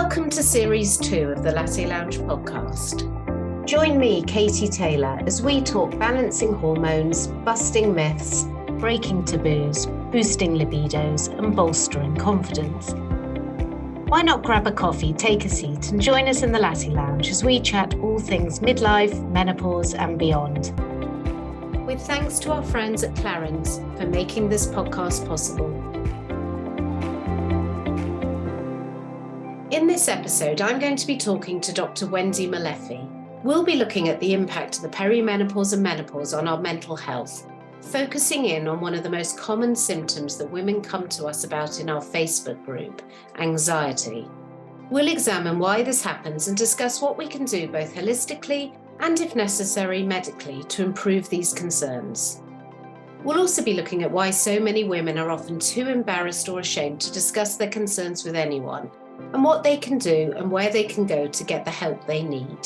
Welcome to Series 2 of the Latte Lounge podcast. Join me, Katie Taylor, as we talk balancing hormones, busting myths, breaking taboos, boosting libidos, and bolstering confidence. Why not grab a coffee, take a seat, and join us in the Latte Lounge as we chat all things midlife, menopause, and beyond. With thanks to our friends at Clarence for making this podcast possible. In this episode, I'm going to be talking to Dr. Wendy Molefi. We'll be looking at the impact of the perimenopause and menopause on our mental health, focusing in on one of the most common symptoms that women come to us about in our Facebook group, anxiety. We'll examine why this happens and discuss what we can do both holistically and, if necessary, medically to improve these concerns. We'll also be looking at why so many women are often too embarrassed or ashamed to discuss their concerns with anyone, and what they can do and where they can go to get the help they need.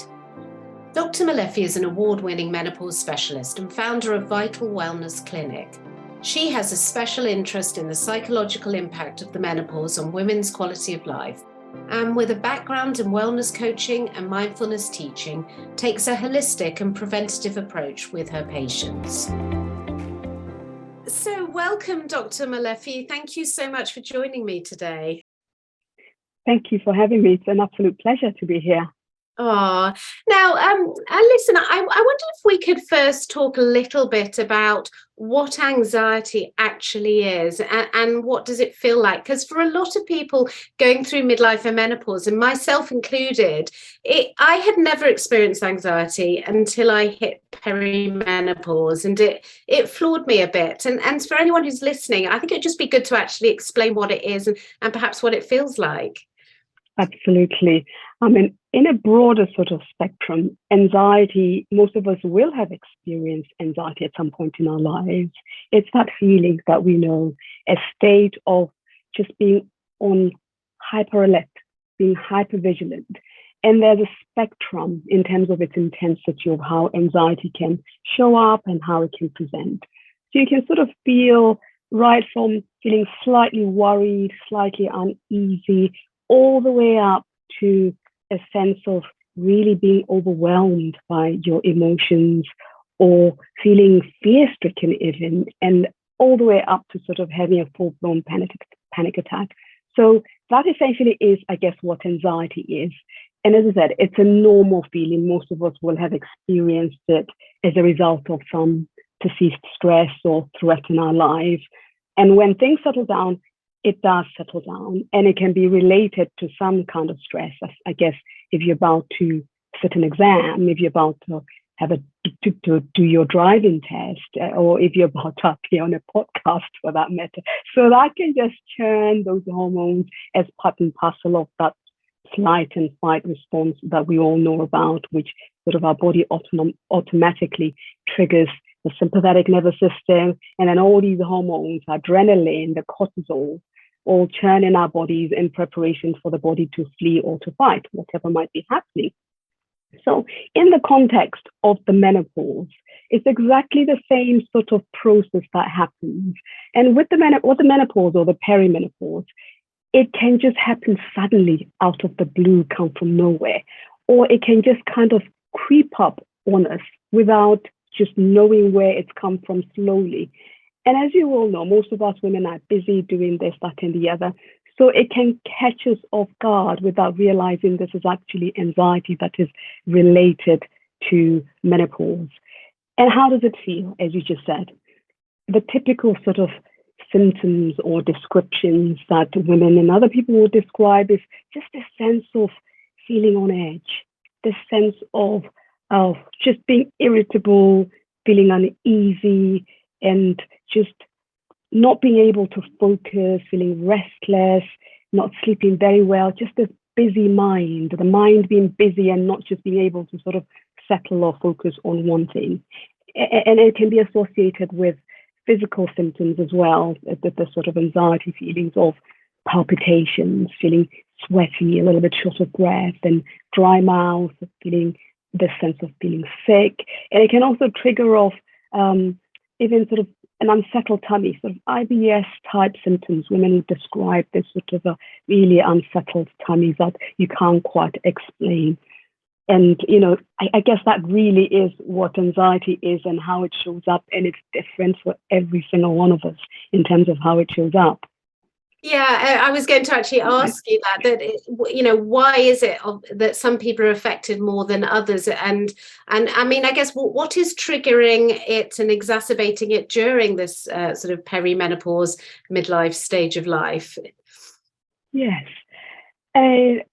Dr. Molefi is an award-winning menopause specialist and founder of Vital Wellness Clinic. She has a special interest in the psychological impact of the menopause on women's quality of life, and with a background in wellness coaching and mindfulness teaching, takes a holistic and preventative approach with her patients. So welcome, Dr. Molefi. Thank you so much for joining me today. Thank you for having me. It's an absolute pleasure to be here. Oh, now, listen, I wonder if we could first talk a little bit about what anxiety actually is and what does it feel like? Because for a lot of people going through midlife and menopause, and myself included, I had never experienced anxiety until I hit perimenopause, and it floored me a bit. And for anyone who's listening, I think it'd just be good to actually explain what it is and perhaps what it feels like. Absolutely. I mean, in a broader sort of spectrum, anxiety, most of us will have experienced anxiety at some point in our lives. It's that feeling that we know, a state of just being on hyper alert, being hyper vigilant. And there's a spectrum in terms of its intensity of how anxiety can show up and how it can present. So you can sort of feel right from feeling slightly worried, slightly uneasy, all the way up to a sense of really being overwhelmed by your emotions or feeling fear-stricken even, and all the way up to sort of having a full-blown panic attack. So that essentially is, I guess, what anxiety is. And as I said, it's a normal feeling. Most of us will have experienced it as a result of some perceived stress or threat in our lives. And when things settle down, it does settle down, and it can be related to some kind of stress. I guess if you're about to sit an exam, if you're about to have to do your driving test, or if you're about to appear on a podcast for that matter. So that can just churn those hormones as part and parcel of that flight and fight response that we all know about, which sort of our body automatically triggers the sympathetic nervous system, and then all these hormones, adrenaline, the cortisol, all churn in our bodies in preparation for the body to flee or to fight, whatever might be happening. So in the context of the menopause, it's exactly the same sort of process that happens. And with the menopause or the perimenopause, it can just happen suddenly out of the blue, come from nowhere, or it can just kind of creep up on us without just knowing where it's come from slowly. And as you all know, most of us women are busy doing this, that, and the other. So it can catch us off guard without realizing this is actually anxiety that is related to menopause. And how does it feel, as you just said? The typical sort of symptoms or descriptions that women and other people will describe is just a sense of feeling on edge, this sense of just being irritable, feeling uneasy, and just not being able to focus, feeling restless, not sleeping very well, just a busy mind, the mind being busy and not just being able to sort of settle or focus on one thing. And it can be associated with physical symptoms as well, the sort of anxiety feelings of palpitations, feeling sweaty, a little bit short of breath, and dry mouth, feeling the sense of feeling sick. And it can also trigger off even sort of an unsettled tummy, sort of IBS type symptoms. Women who describe this sort of a really unsettled tummy that you can't quite explain. And, I guess that really is what anxiety is and how it shows up. And it's different for every single one of us in terms of how it shows up. Yeah, I was going to actually ask you why is it that some people are affected more than others? And I mean, I guess what is triggering it and exacerbating it during this sort of perimenopause, midlife stage of life? Yes.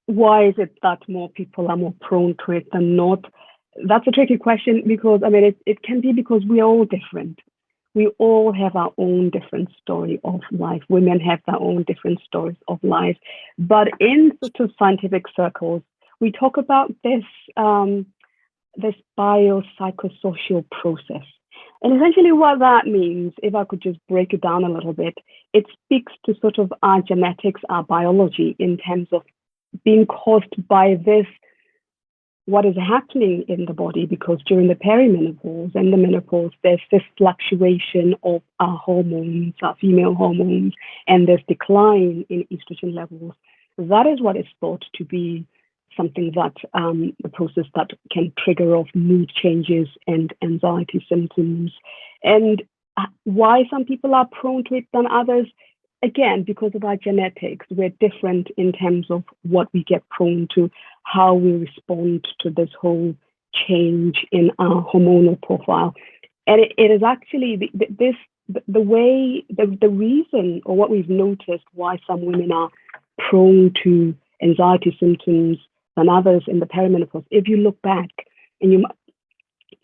Why is it that more people are more prone to it than not? That's a tricky question because, I mean, it can be because we are all different. We all have our own different story of life. Women have their own different stories of life. But in sort of scientific circles, we talk about this biopsychosocial process. And essentially what that means, if I could just break it down a little bit, it speaks to sort of our genetics, our biology in terms of being caused by this, what is happening in the body, because during the perimenopause and the menopause, there's this fluctuation of our hormones, our female hormones, and there's decline in estrogen levels. That is what is thought to be something that the process that can trigger off mood changes and anxiety symptoms. And why some people are prone to it than others, again, because of our genetics, we're different in terms of what we get prone to, how we respond to this whole change in our hormonal profile. And it is actually the reason, or what we've noticed why some women are prone to anxiety symptoms than others in the perimenopause. If you look back, and you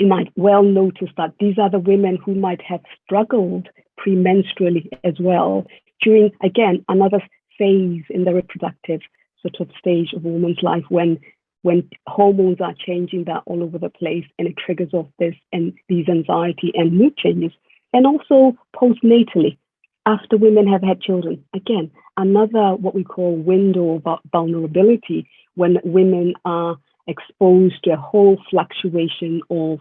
might well notice that these are the women who might have struggled premenstrually as well during, again, another phase in the reproductive sort of stage of a woman's life when hormones are changing, they're all over the place, and it triggers off these anxiety and mood changes. And also postnatally, after women have had children, again, another what we call window of vulnerability, when women are exposed to a whole fluctuation of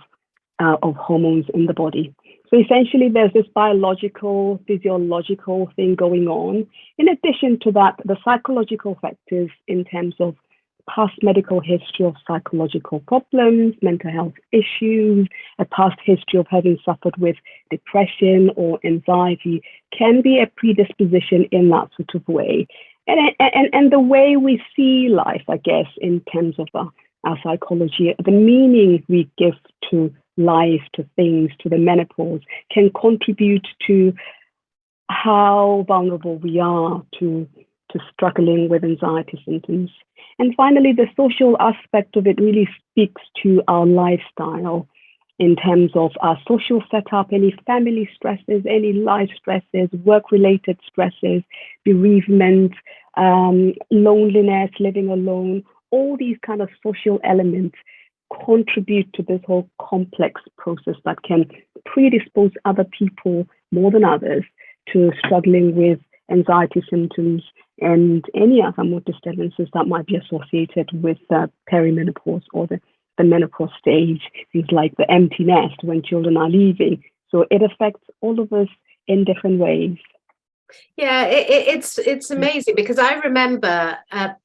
hormones in the body. So essentially, there's this biological, physiological thing going on. In addition to that, the psychological factors in terms of past medical history of psychological problems, mental health issues, a past history of having suffered with depression or anxiety can be a predisposition in that sort of way. And the way we see life, I guess, in terms of our psychology, the meaning we give to life, to things, to the menopause, can contribute to how vulnerable we are to struggling with anxiety symptoms. And finally, the social aspect of it really speaks to our lifestyle in terms of our social setup, any family stresses, any life stresses, work-related stresses, bereavement, loneliness, living alone, all these kind of social elements contribute to this whole complex process that can predispose other people more than others to struggling with anxiety symptoms and any other mood disturbances that might be associated with perimenopause or the menopause stage, things like the empty nest when children are leaving. So it affects all of us in different ways. Yeah, it's amazing because I remember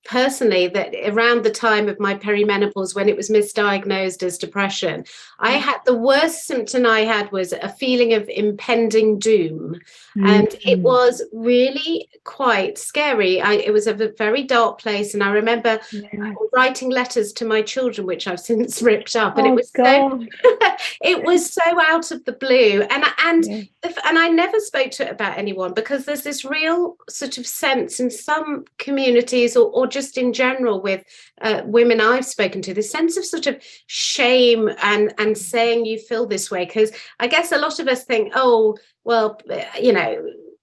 personally that around the time of my perimenopause, when it was misdiagnosed as depression, I had the worst symptom I had was a feeling of impending doom. And it was really quite scary. It was a very dark place. And I remember writing letters to my children, which I've since ripped up. And it was it was so out of the blue. And I never spoke to it about anyone because there's this real sort of sense in some communities or just in general with women I've spoken to, this sense of sort of shame and saying you feel this way. Because I guess a lot of us think, oh, well,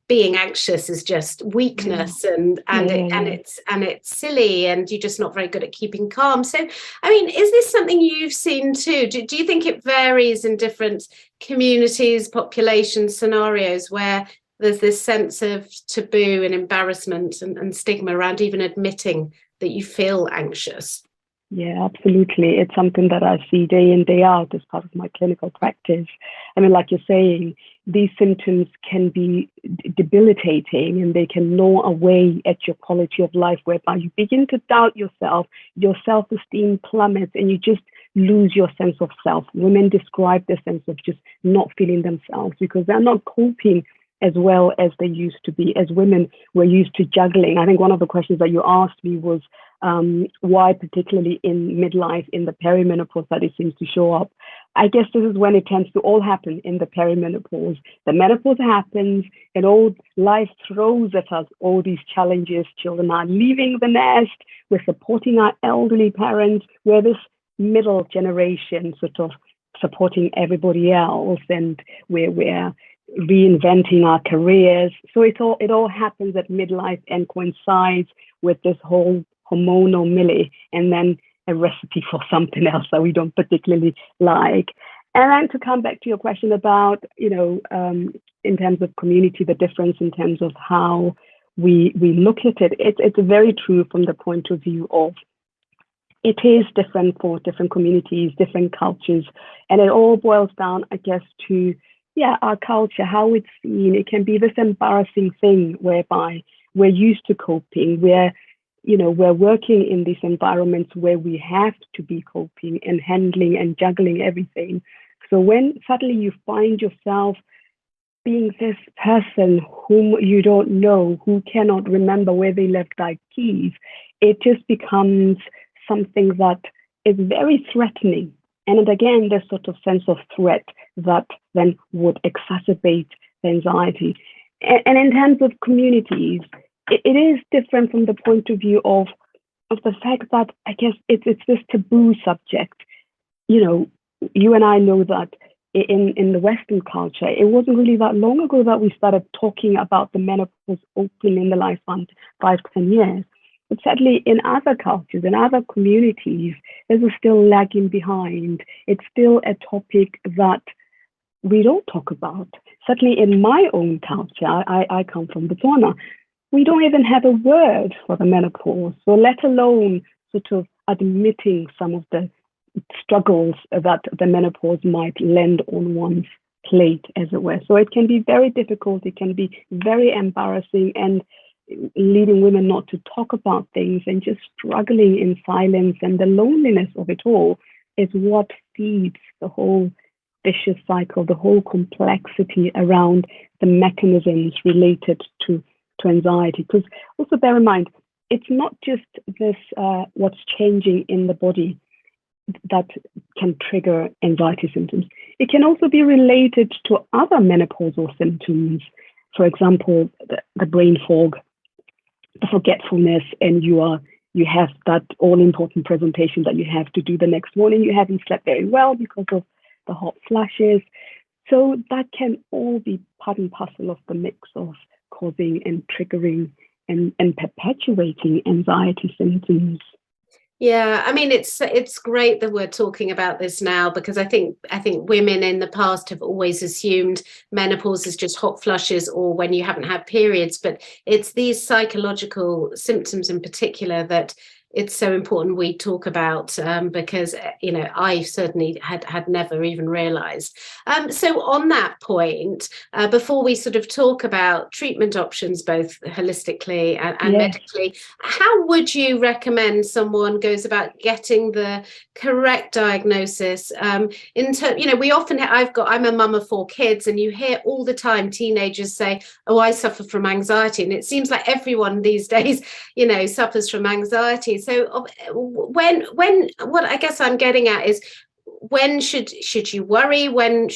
being anxious is just weakness and it's silly and you're just not very good at keeping calm. So, I mean, is this something you've seen too? Do you think it varies in different communities, populations, scenarios where there's this sense of taboo and embarrassment and stigma around even admitting that you feel anxious? Yeah, absolutely. It's something that I see day in, day out as part of my clinical practice. I mean, like you're saying, these symptoms can be debilitating, and they can gnaw away at your quality of life, whereby you begin to doubt yourself, your self-esteem plummets, and you just lose your sense of self. Women describe the sense of just not feeling themselves because they're not coping as well as they used to be. As women, we're used to juggling. I think one of the questions that you asked me was why, particularly in midlife, in the perimenopause, that it seems to show up. I guess this is when it tends to all happen in the perimenopause. The menopause happens, and all life throws at us all these challenges. Children are leaving the nest. We're supporting our elderly parents. We're this middle generation sort of supporting everybody else, and we're reinventing our careers. So it all happens at midlife and coincides with this whole hormonal melee, and then a recipe for something else that we don't particularly like. And then to come back to your question about, in terms of community, the difference in terms of how we look at it, it's very true from the point of view of it is different for different communities, different cultures, and it all boils down, I guess, to our culture, how it's seen. It can be this embarrassing thing whereby we're used to coping, we're working in these environments where we have to be coping and handling and juggling everything. So when suddenly you find yourself being this person whom you don't know, who cannot remember where they left their keys, it just becomes something that is very threatening. And again, this sort of sense of threat that then would exacerbate the anxiety. And in terms of communities, it is different from the point of view of the fact that I guess it's this taboo subject. You and I know that in the Western culture, it wasn't really that long ago that we started talking about the menopause openly in the lifespan, 5 to 10 years. But sadly, in other cultures, in other communities, this is still lagging behind. It's still a topic that we don't talk about. Certainly in my own culture, I come from Botswana, we don't even have a word for the menopause, so let alone sort of admitting some of the struggles that the menopause might land on one's plate, as it were. So it can be very difficult, it can be very embarrassing, and leading women not to talk about things and just struggling in silence, and the loneliness of it all is what feeds the whole vicious cycle, the whole complexity around the mechanisms related to anxiety. Because also bear in mind, it's not just this what's changing in the body that can trigger anxiety symptoms. It can also be related to other menopausal symptoms. For example, the brain fog, the forgetfulness, and you have that all-important presentation that you have to do the next morning. You haven't slept very well because of the hot flashes. So that can all be part and parcel of the mix of causing and triggering and perpetuating anxiety symptoms. Yeah, I mean, it's great that we're talking about this now, because I think women in the past have always assumed menopause is just hot flushes or when you haven't had periods, but it's these psychological symptoms in particular that it's so important we talk about, because I certainly had never even realized. So on that point, before we sort of talk about treatment options, both holistically and Yes. medically, how would you recommend someone goes about getting the correct diagnosis? We often I'm a mum of 4 kids, and you hear all the time teenagers say, "Oh, I suffer from anxiety," and it seems like everyone these days suffers from anxiety. So what I guess I'm getting at is, when should you worry? When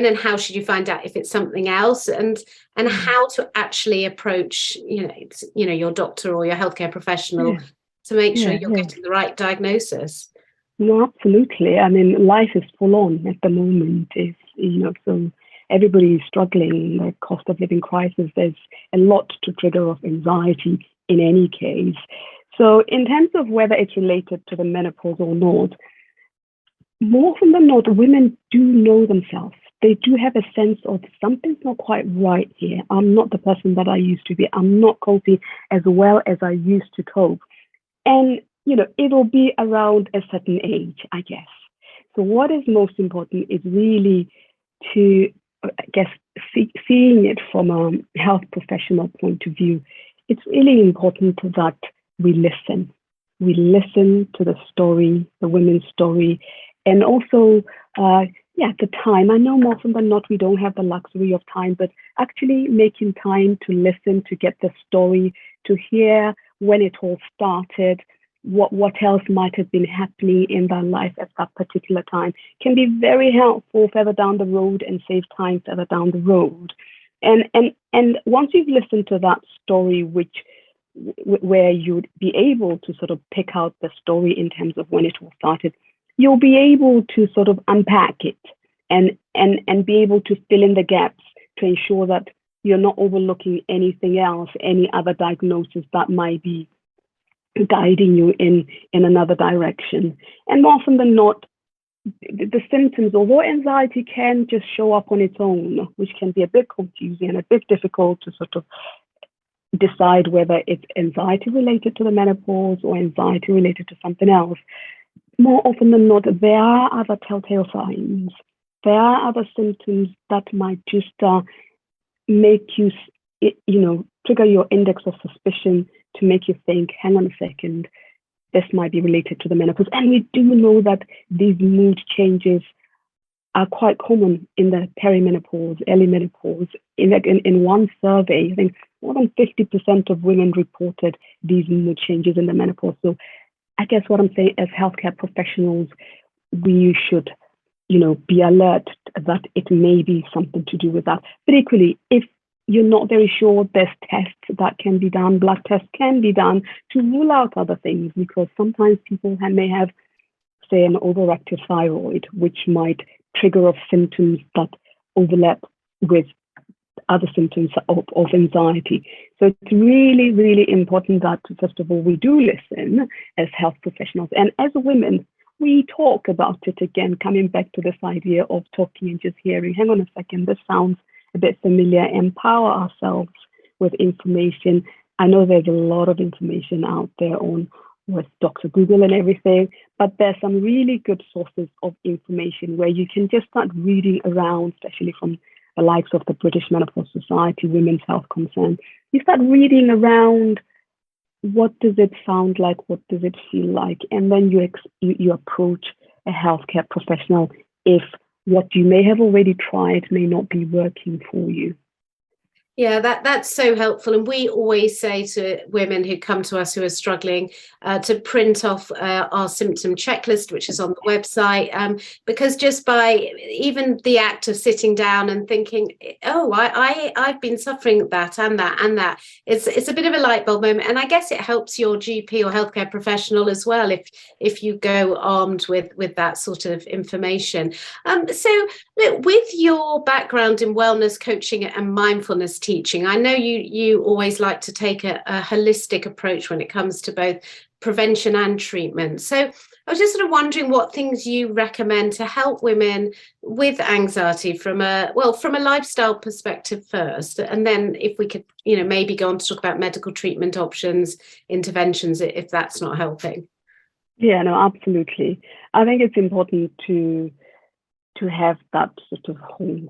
and how should you find out if it's something else, and how to actually approach your doctor or your healthcare professional to make sure you're getting the right diagnosis? No, absolutely. I mean, life is full on at the moment. So everybody is struggling. The cost of living crisis. There's a lot to trigger off anxiety in any case. So in terms of whether it's related to the menopause or not, more often than not, women do know themselves. They do have a sense of something's not quite right here. I'm not the person that I used to be. I'm not coping as well as I used to cope. And, it'll be around a certain age, I guess. So what is most important is really to I guess, seeing it from a health professional point of view, it's really important that we listen. We listen to the story, the women's story, and also, the time. I know more often than not we don't have the luxury of time, but actually making time to listen, to get the story, to hear when it all started, what else might have been happening in their life at that particular time can be very helpful further down the road and save time further down the road. And once you've listened to that story, where you'd be able to sort of pick out the story in terms of when it all started, you'll be able to sort of unpack it and be able to fill in the gaps to ensure that you're not overlooking anything else, any other diagnosis that might be guiding you in another direction. And more often than not, the symptoms, although anxiety can just show up on its own, which can be a bit confusing and a bit difficult to sort of decide whether it's anxiety related to the menopause or anxiety related to something else, more often than not, there are other telltale signs. There are other symptoms that might just make you, trigger your index of suspicion to make you think, hang on a second, this might be related to the menopause. And we do know that these mood changes are quite common in the perimenopause, early menopause. In one survey, I think more than 50% of women reported these mood changes in the menopause. So I guess what I'm saying, as healthcare professionals, we should, be alert that it may be something to do with that. But equally, if you're not very sure, there's tests that can be done, blood tests can be done to rule out other things, because sometimes people may have, say, an overactive thyroid, which might trigger off symptoms that overlap with other symptoms of anxiety. So it's really, really important that, first of all, we do listen as health professionals. And as women, we talk about it again, coming back to this idea of talking and just hearing, hang on a second, this sounds a bit familiar, empower ourselves with information. I know there's a lot of information out there with Dr. Google and everything, but there's some really good sources of information where you can just start reading around, especially from the likes of the British Menopause Society, Women's Health Concern. You start reading around, what does it sound like? What does it feel like? And then you approach a healthcare professional if what you may have already tried may not be working for you. Yeah, that's so helpful. And we always say to women who come to us who are struggling to print off our symptom checklist, which is on the website, because just by even the act of sitting down and thinking, oh, I've been suffering that and that and that, it's a bit of a light bulb moment. And I guess it helps your GP or healthcare professional as well if you go armed with that sort of information. So look, with your background in wellness coaching and mindfulness teaching, I know you always like to take a holistic approach when it comes to both prevention and treatment. So I was just sort of wondering what things you recommend to help women with anxiety from a lifestyle perspective first, and then if we could, maybe go on to talk about medical treatment options, interventions, if that's not helping. Yeah, no, absolutely. I think it's important to have that sort of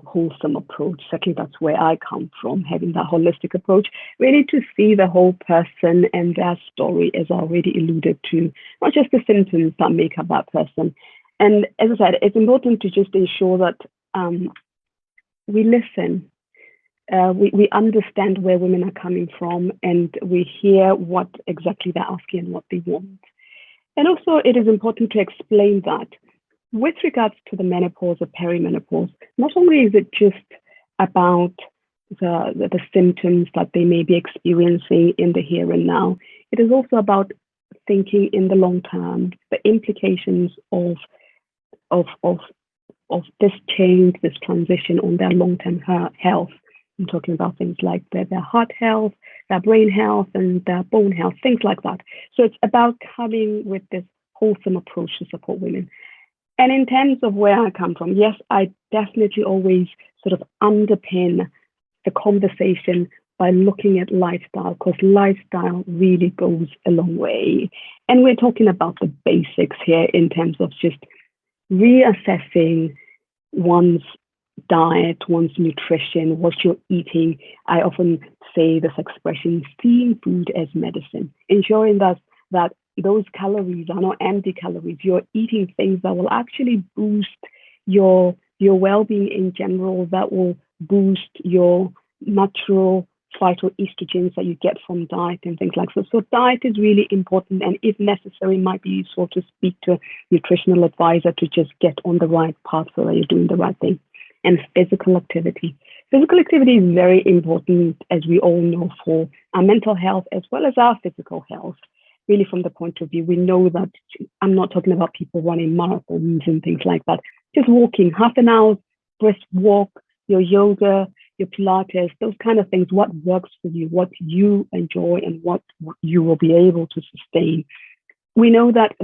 wholesome approach. Certainly that's where I come from, having that holistic approach, really to see the whole person and their story, as I already alluded to, not just the symptoms that make up that person. And as I said, it's important to just ensure that we listen, we understand where women are coming from, and we hear what exactly they're asking and what they want. And also it is important to explain that with regards to the menopause or perimenopause, not only is it just about the symptoms that they may be experiencing in the here and now, it is also about thinking in the long term, the implications of this change, this transition on their long-term health. I'm talking about things like their heart health, their brain health, and their bone health, things like that. So it's about coming with this wholesome approach to support women. And in terms of where I come from, yes, I definitely always sort of underpin the conversation by looking at lifestyle, because lifestyle really goes a long way. And we're talking about the basics here in terms of just reassessing one's diet, one's nutrition, what you're eating. I often say this expression, seeing food as medicine, ensuring that those calories are not empty calories. You're eating things that will actually boost your well-being in general, that will boost your natural phytoestrogens that you get from diet and things like that. So diet is really important, and if necessary, might be useful to speak to a nutritional advisor to just get on the right path so that you're doing the right thing. And physical activity. Physical activity is very important, as we all know, for our mental health as well as our physical health. Really, from the point of view, we know that I'm not talking about people running marathons and things like that. Just walking half an hour, brisk walk, your yoga, your Pilates, those kind of things, what works for you, what you enjoy, and what you will be able to sustain. We know that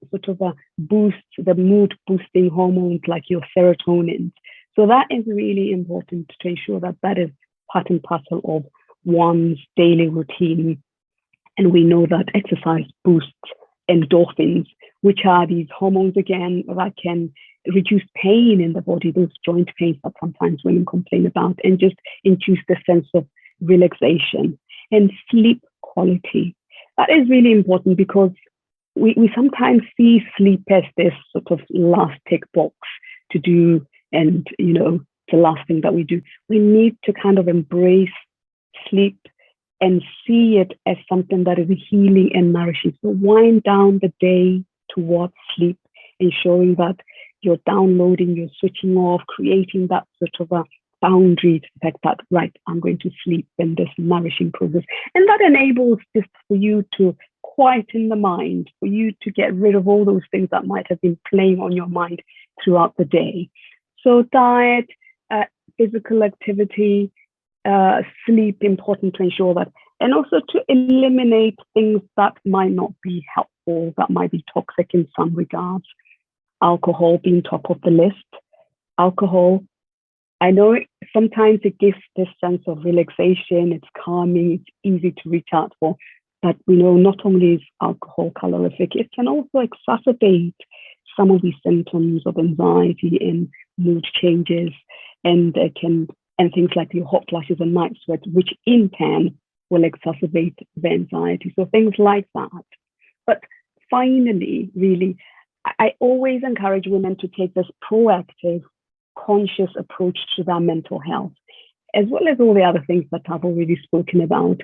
sort of boosts the mood boosting hormones like your serotonin. So that is really important to ensure that is part and parcel of one's daily routine. And we know that exercise boosts endorphins, which are these hormones again that can reduce pain in the body, those joint pains that sometimes women complain about, and just induce the sense of relaxation and sleep quality. That is really important because we sometimes see sleep as this sort of last tick box to do, and the last thing that we do. We need to kind of embrace sleep and see it as something that is healing and nourishing. So wind down the day towards sleep, ensuring that you're downloading, you're switching off, creating that sort of a boundary to the fact that, right, I'm going to sleep in this nourishing process. And that enables just for you to quieten the mind, for you to get rid of all those things that might have been playing on your mind throughout the day. So diet, physical activity, sleep, important to ensure that, and also to eliminate things that might not be helpful, that might be toxic in some regards. Alcohol being top of the list. Alcohol, I know sometimes it gives this sense of relaxation, it's calming, it's easy to reach out for, but we know not only is alcohol calorific, it can also exacerbate some of these symptoms of anxiety and mood changes, and things like your hot flashes and night sweats, which in turn will exacerbate the anxiety. So things like that. But finally, really, I always encourage women to take this proactive, conscious approach to their mental health, as well as all the other things that I've already spoken about.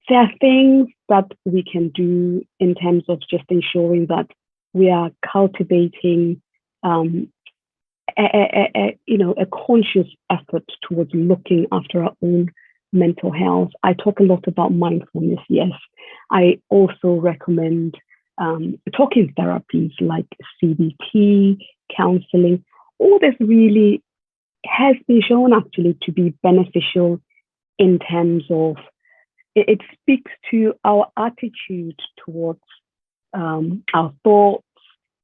There are things that we can do in terms of just ensuring that we are cultivating a conscious effort towards looking after our own mental health. I talk a lot about mindfulness, yes. I also recommend talking therapies like CBT, counseling. All this really has been shown actually to be beneficial in terms of it speaks to our attitude towards our thoughts,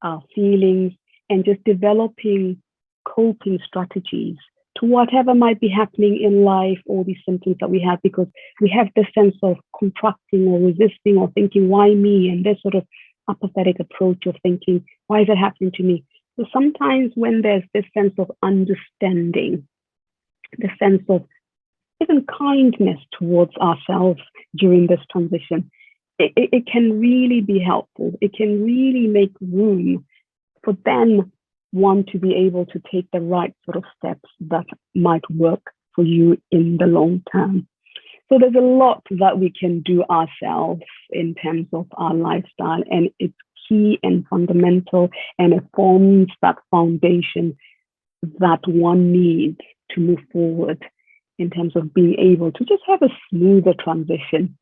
our feelings, and just developing coping strategies to whatever might be happening in life, all these symptoms that we have, because we have this sense of contracting or resisting or thinking, why me? And this sort of apathetic approach of thinking, why is it happening to me? So sometimes when there's this sense of understanding, the sense of even kindness towards ourselves during this transition, it can really be helpful. It can really make room for then one to be able to take the right sort of steps that might work for you in the long term. So there's a lot that we can do ourselves in terms of our lifestyle, and it's key and fundamental, and it forms that foundation that one needs to move forward in terms of being able to just have a smoother transition.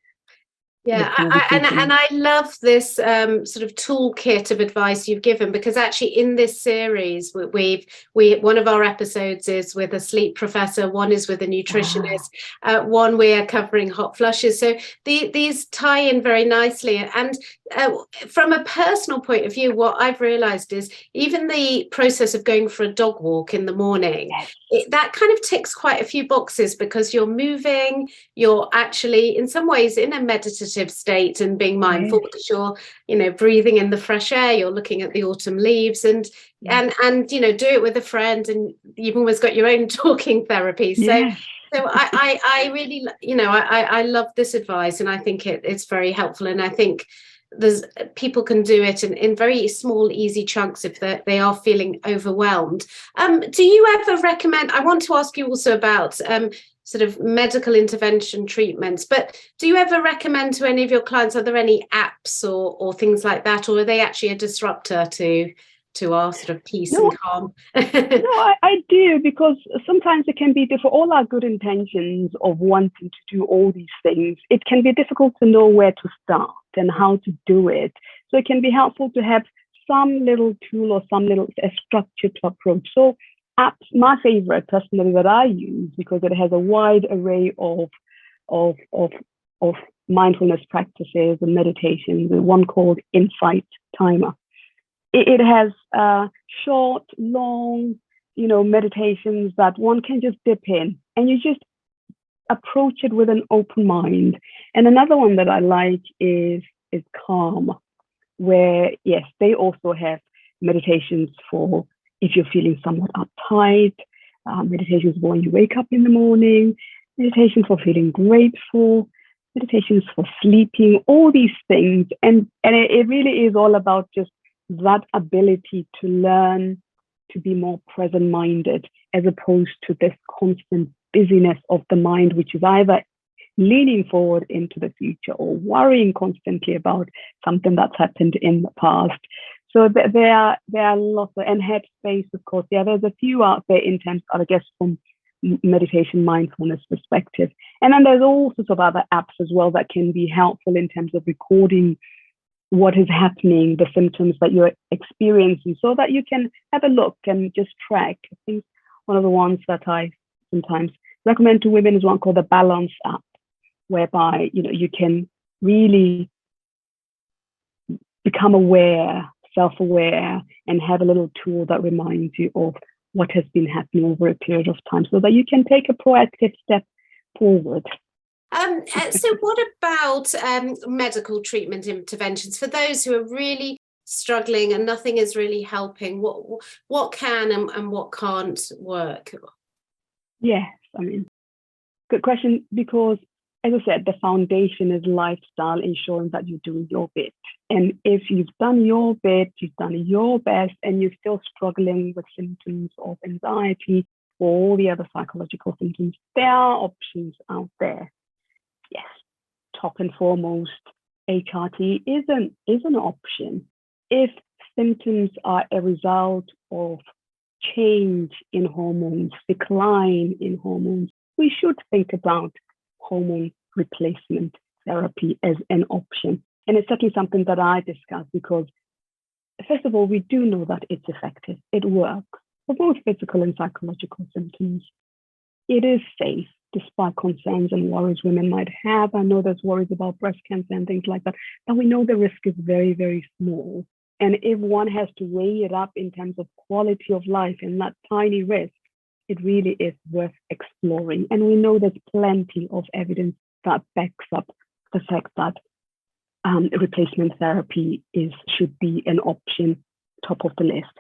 Yeah, and I love this sort of toolkit of advice you've given, because actually in this series we one of our episodes is with a sleep professor, one is with a nutritionist, one we are covering hot flushes. So these tie in very nicely, and from a personal point of view, what I've realized is even the process of going for a dog walk in the morning, that kind of ticks quite a few boxes, because you're moving, you're actually in some ways in a meditative state and being mindful, because you're, breathing in the fresh air, you're looking at the autumn leaves, and do it with a friend, and you've almost got your own talking therapy. So I really, I love this advice, and I think it's very helpful. And I think people can do it in very small, easy chunks if they are feeling overwhelmed. Do you ever recommend, I want to ask you also about sort of medical intervention treatments, but do you ever recommend to any of your clients, are there any apps or things like that, or are they actually a disruptor to our sort of peace and calm? No, I do, because sometimes it can be, for all our good intentions of wanting to do all these things, it can be difficult to know where to start and how to do it. So it can be helpful to have some little tool or some little structured approach. So apps, my favorite personally that I use, because it has a wide array of mindfulness practices and meditations, and one called Insight Timer. It has short, long, meditations that one can just dip in, and you just approach it with an open mind. And another one that I like is Calm, where, yes, they also have meditations for if you're feeling somewhat uptight, meditations for when you wake up in the morning, meditations for feeling grateful, meditations for sleeping, all these things. And it really is all about just that ability to learn to be more present-minded, as opposed to this constant busyness of the mind, which is either leaning forward into the future or worrying constantly about something that's happened in the past. So there are lots of, and Headspace, of course. Yeah, there's a few out there in terms of, I guess, from meditation mindfulness perspective. And then there's all sorts of other apps as well that can be helpful in terms of recording what is happening, the symptoms that you're experiencing, so that you can have a look and just track. I think one of the ones that I sometimes recommend to women is one called the Balance app, whereby you can really become aware, self-aware, and have a little tool that reminds you of what has been happening over a period of time, so that you can take a proactive step forward. So what about medical treatment interventions for those who are really struggling and nothing is really helping? What can and what can't work? Yes, good question, because as I said, the foundation is lifestyle, ensuring that you're doing your bit. And if you've done your bit, you've done your best, and you're still struggling with symptoms of anxiety or all the other psychological symptoms, there are options out there. Yes, top and foremost, HRT is an option. If symptoms are a result of change in hormones, decline in hormones, we should think about hormone replacement therapy as an option. And it's certainly something that I discuss, because first of all, we do know that it's effective. It works for both physical and psychological symptoms. It is safe, despite concerns and worries women might have. I know there's worries about breast cancer and things like that, but we know the risk is very, very small. And if one has to weigh it up in terms of quality of life and that tiny risk, it really is worth exploring. And we know there's plenty of evidence that backs up the fact that replacement therapy should be an option, top of the list.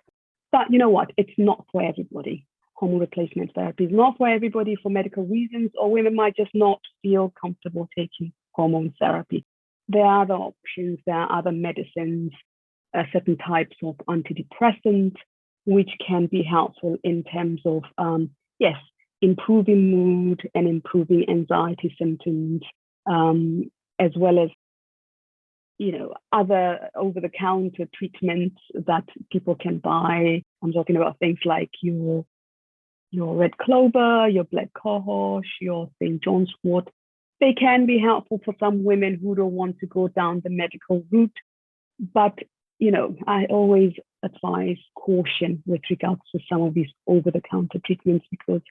But you know what? It's not for everybody. Hormone replacement therapy is not for everybody for medical reasons, or women might just not feel comfortable taking hormone therapy. There are other options. There are other medicines, certain types of antidepressants, which can be helpful in terms of, improving mood and improving anxiety symptoms, as well as, other over-the-counter treatments that people can buy. I'm talking about things like your red clover, your black cohosh, your St. John's wort. They can be helpful for some women who don't want to go down the medical route. But, I always advise caution with regards to some of these over-the-counter treatments, because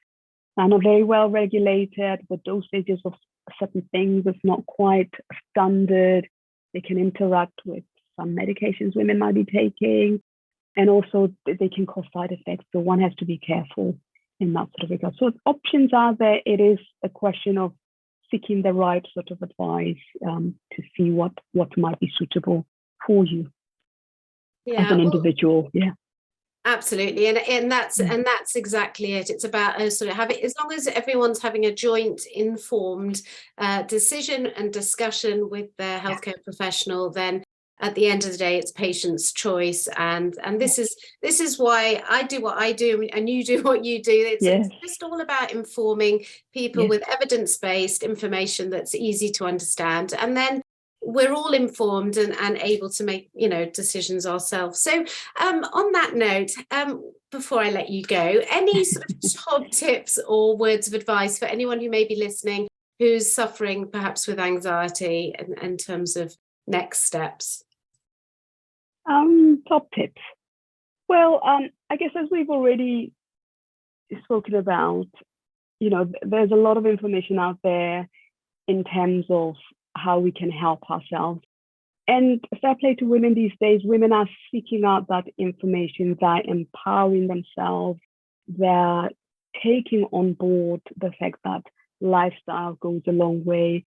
they're not very well regulated. The dosages of certain things is not quite standard. They can interact with some medications women might be taking, and also they can cause side effects. So one has to be careful in that sort of regard. So options are there. It is a question of seeking the right sort of advice to see what might be suitable for you as an individual. Yeah. Absolutely, and that's exactly it. It's about sort of having, as long as everyone's having a joint informed decision and discussion with their healthcare professional, then at the end of the day, it's patient's choice. And this is why I do what I do, and you do what you do. It's just all about informing people with evidence-based information that's easy to understand, and then we're all informed and able to make, decisions ourselves. So on that note, before I let you go, any sort of top tips or words of advice for anyone who may be listening who's suffering perhaps with anxiety in terms of next steps? Top tips. Well, I guess as we've already spoken about, there's a lot of information out there in terms of how we can help ourselves. And fair play to women these days. Women are seeking out that information. They're empowering themselves. They're taking on board the fact that lifestyle goes a long way.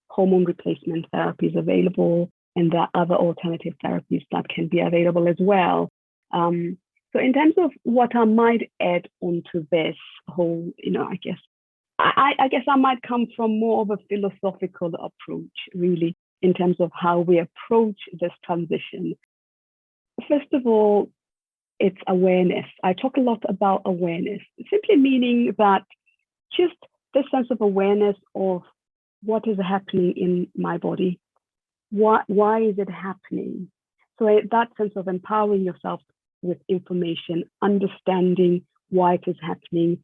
Hormone replacement therapy is available, and there are other alternative therapies that can be available as well. So in terms of what I might add onto this whole, I guess I might come from more of a philosophical approach, really, in terms of how we approach this transition. First of all, it's awareness. I talk a lot about awareness, simply meaning that just this sense of awareness of what is happening in my body. Why is it happening? So that sense of empowering yourself with information, understanding why it is happening,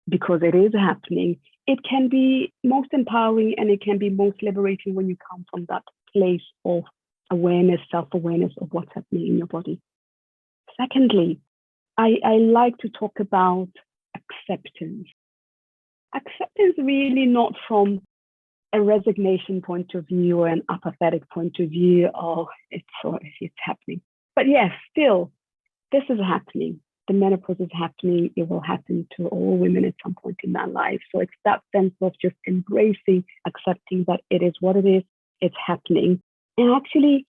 because it is happening, it can be most empowering and it can be most liberating when you come from that place of awareness, self-awareness of what's happening in your body. Secondly, I like to talk about acceptance. Acceptance really not from a resignation point of view or an apathetic point of view, it's happening. But yes, still, this is happening. The menopause is happening. It will happen to all women at some point in their life. So it's that sense of just embracing, accepting that it is what it is, it's happening. And actually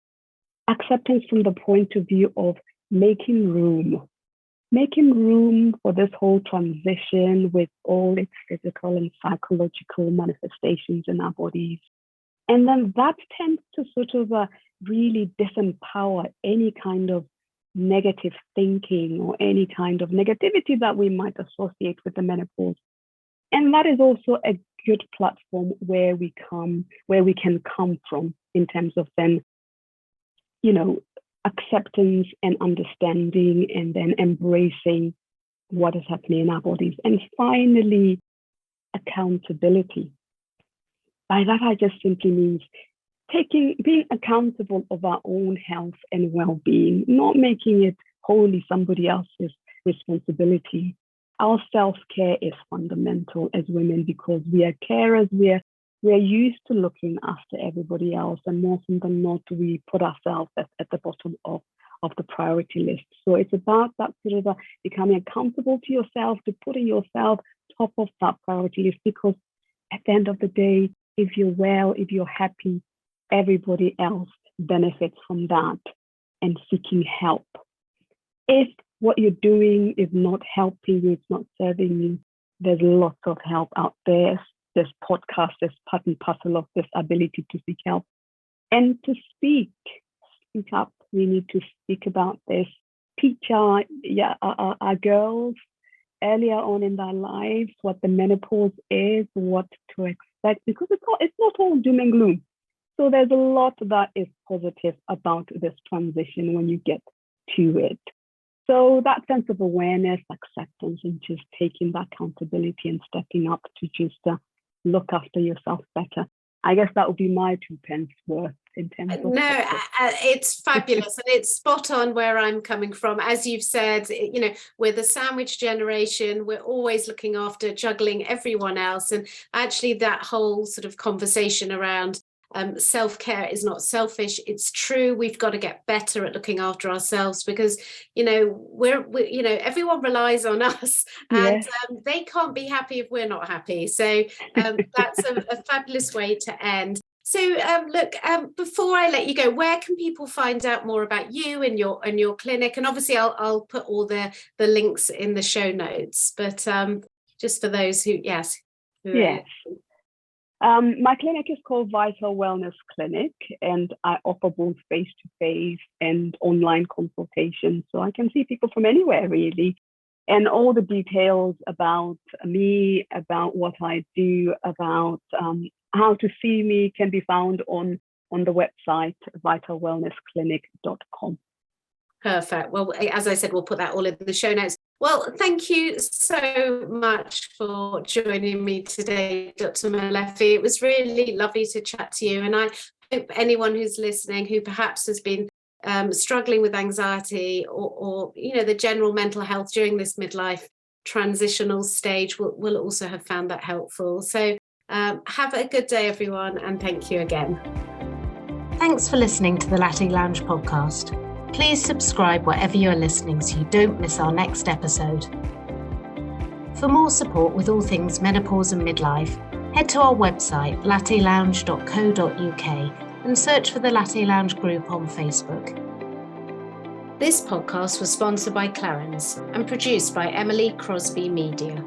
acceptance from the point of view of making room for this whole transition with all its physical and psychological manifestations in our bodies. And then that tends to sort of really disempower any kind of negative thinking or any kind of negativity that we might associate with the menopause. And that is also a good platform where we can come from in terms of then, acceptance and understanding, and then embracing what is happening in our bodies. And finally, accountability. By that, I just simply means being accountable of our own health and well-being, not making it wholly somebody else's responsibility. Our self-care is fundamental as women because we are carers. We're used to looking after everybody else, and more often than not, we put ourselves at the bottom of the priority list. So it's about that sort of becoming accountable to yourself, to putting yourself top of that priority list, because at the end of the day, if you're well, if you're happy, everybody else benefits from that and seeking help. If what you're doing is not helping you, it's not serving you, there's lots of help out there. This podcast is part and parcel of this ability to seek help and to speak up. We need to speak about this, teach our girls earlier on in their lives what the menopause is, what to expect, because it's not all doom and gloom. So there's a lot that is positive about this transition when you get to it. So that sense of awareness, acceptance, and just taking that accountability and stepping up to just look after yourself better. I guess that would be my 2 pence worth in terms of... No, it's fabulous. And it's spot on where I'm coming from. As you've said, we're the sandwich generation. We're always looking after, juggling everyone else. And actually that whole sort of conversation around self-care is not selfish. It's true. We've got to get better at looking after ourselves because, we're everyone relies on us, and Yes. they can't be happy if we're not happy. So that's a fabulous way to end. So look, before I let you go, where can people find out more about you and your clinic? And obviously I'll put all the links in the show notes, but just for those who, yes. Yes. My clinic is called Vital Wellness Clinic, and I offer both face-to-face and online consultations. So I can see people from anywhere, really. And all the details about me, about what I do, about how to see me can be found on the website, vitalwellnessclinic.com. Perfect. Well, as I said, we'll put that all in the show notes. Well, thank you so much for joining me today, Dr. Molefi. It was really lovely to chat to you. And I hope anyone who's listening who perhaps has been struggling with anxiety or the general mental health during this midlife transitional stage will also have found that helpful. So have a good day, everyone, and thank you again. Thanks for listening to the Latte Lounge podcast. Please subscribe wherever you're listening so you don't miss our next episode. For more support with all things menopause and midlife, head to our website lattelounge.co.uk and search for the Latte Lounge group on Facebook. This podcast was sponsored by Clarence and produced by Emily Crosby Media.